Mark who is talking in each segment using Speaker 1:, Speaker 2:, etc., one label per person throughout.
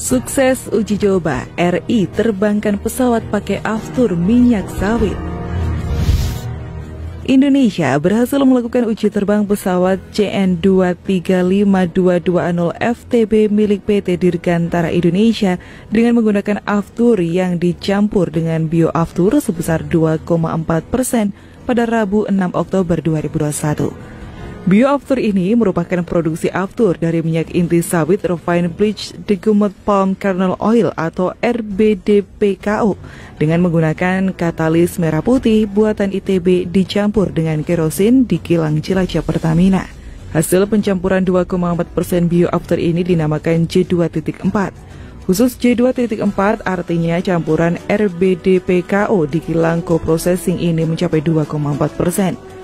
Speaker 1: Sukses uji coba, RI terbangkan pesawat pakai aftur minyak sawit. Indonesia berhasil melakukan uji terbang pesawat CN235-220 FTB milik PT Dirgantara Indonesia dengan menggunakan aftur yang dicampur dengan bioaftur sebesar 2,4% pada Rabu 6 Oktober 2021. Bioaftur ini merupakan produksi aftur dari minyak inti sawit refined bleached degummit palm kernel oil atau RBDPKO dengan menggunakan katalis merah putih buatan ITB dicampur dengan kerosin di kilang Cilacap Pertamina. Hasil pencampuran 2,4% bioaftur ini dinamakan J2.4. Khusus J2.4 artinya campuran RBDPKO di kilang co-processing ini mencapai 2,4%.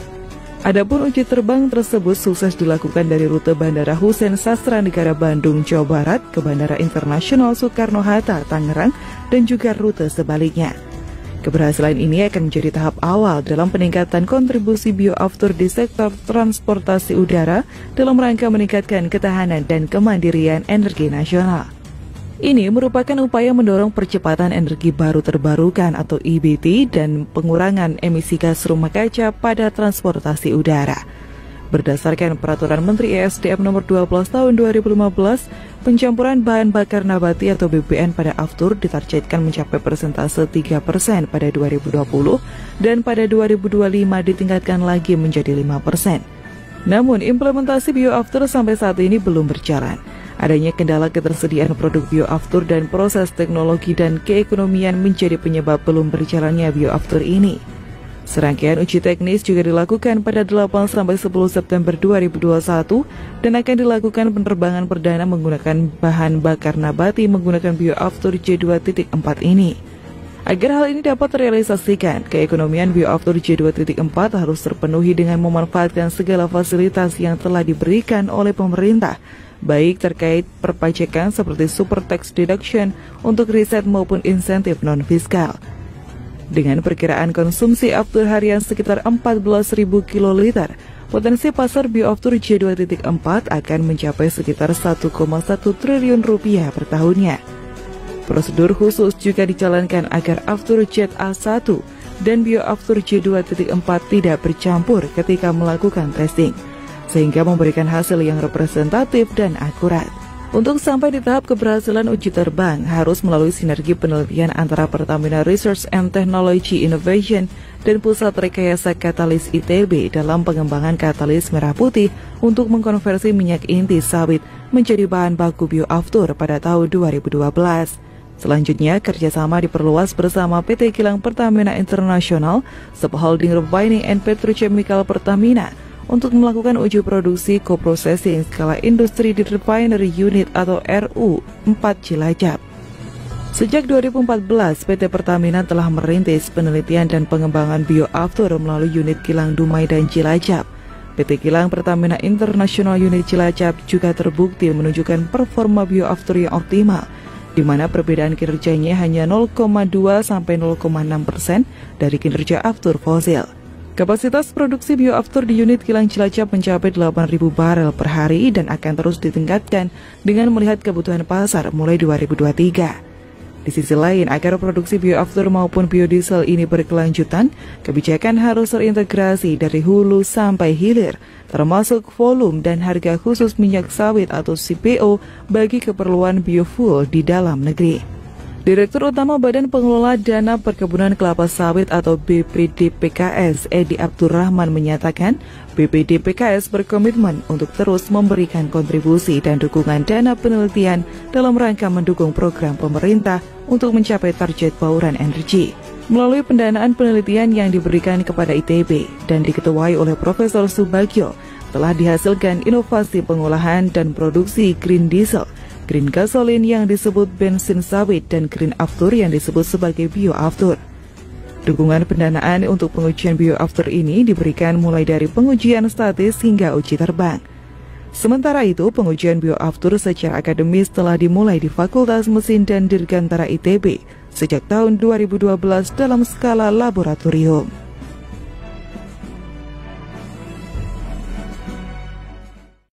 Speaker 1: Adapun uji terbang tersebut sukses dilakukan dari rute Bandara Husein Sastranegara Bandung, Jawa Barat ke Bandara Internasional Soekarno-Hatta, Tangerang, dan juga rute sebaliknya. Keberhasilan ini akan menjadi tahap awal dalam peningkatan kontribusi bioaftur di sektor transportasi udara dalam rangka meningkatkan ketahanan dan kemandirian energi nasional. Ini merupakan upaya mendorong percepatan energi baru terbarukan atau EBT dan pengurangan emisi gas rumah kaca pada transportasi udara. Berdasarkan Peraturan Menteri ESDM Nomor 12 Tahun 2015, pencampuran bahan bakar nabati atau BBN pada aftur ditargetkan mencapai persentase 3% pada 2020 dan pada 2025 ditingkatkan lagi menjadi 5%. Namun, implementasi bioaftur sampai saat ini belum berjalan. Adanya kendala ketersediaan produk bioaftur dan proses teknologi dan keekonomian menjadi penyebab belum berjalannya bioaftur ini. Serangkaian uji teknis juga dilakukan pada 8-10 September 2021 dan akan dilakukan penerbangan perdana menggunakan bahan bakar nabati menggunakan bioaftur J2.4 ini. Agar hal ini dapat terrealisasikan, keekonomian bioaftur J2.4 harus terpenuhi dengan memanfaatkan segala fasilitas yang telah diberikan oleh pemerintah, baik terkait perpajakan seperti super tax deduction untuk riset maupun insentif non-fiskal. Dengan perkiraan konsumsi aftur harian sekitar 14.000 kiloliter, potensi pasar bioaftur J2.4 akan mencapai sekitar 1,1 triliun rupiah per tahunnya. Prosedur khusus juga dijalankan agar aftur ZA1 dan bioaftur J2.4 tidak bercampur ketika melakukan testing, sehingga memberikan hasil yang representatif dan akurat. Untuk sampai di tahap keberhasilan uji terbang, harus melalui sinergi penelitian antara Pertamina Research and Technology Innovation dan Pusat Rekayasa Katalis ITB dalam pengembangan katalis merah putih untuk mengkonversi minyak inti sawit menjadi bahan baku bioaftur pada tahun 2012. Selanjutnya, kerjasama diperluas bersama PT Kilang Pertamina International, Subholding Refining and Petrochemical Pertamina, untuk melakukan uji produksi co-processing skala industri di Refinery Unit atau RU4 Cilacap. Sejak 2014, PT Pertamina telah merintis penelitian dan pengembangan bioaftur melalui unit Kilang Dumai dan Cilacap. PT Kilang Pertamina International Unit Cilacap juga terbukti menunjukkan performa bioaftur yang optimal, di mana perbedaan kinerjanya hanya 0,2–0,6% dari kinerja aftur fosil. Kapasitas produksi bioaftur di unit Kilang Cilacap mencapai 8.000 barel per hari dan akan terus ditingkatkan dengan melihat kebutuhan pasar mulai 2023. Di sisi lain, agar produksi bioaftur maupun biodiesel ini berkelanjutan, kebijakan harus terintegrasi dari hulu sampai hilir, termasuk volume dan harga khusus minyak sawit atau CPO bagi keperluan biofuel di dalam negeri. Direktur Utama Badan Pengelola Dana Perkebunan Kelapa Sawit atau BPDPKS, Edi Abdurrahman menyatakan, BPDPKS berkomitmen untuk terus memberikan kontribusi dan dukungan dana penelitian dalam rangka mendukung program pemerintah untuk mencapai target bauran energi. Melalui pendanaan penelitian yang diberikan kepada ITB dan diketuai oleh Profesor Subagio, telah dihasilkan inovasi pengolahan dan produksi green diesel, green gasolin yang disebut bensin sawit, dan green aftur yang disebut sebagai bioaftur. Dukungan pendanaan untuk pengujian bioaftur ini diberikan mulai dari pengujian statis hingga uji terbang. Sementara itu, pengujian bioaftur secara akademis telah dimulai di Fakultas Mesin dan Dirgantara ITB sejak tahun 2012 dalam skala laboratorium.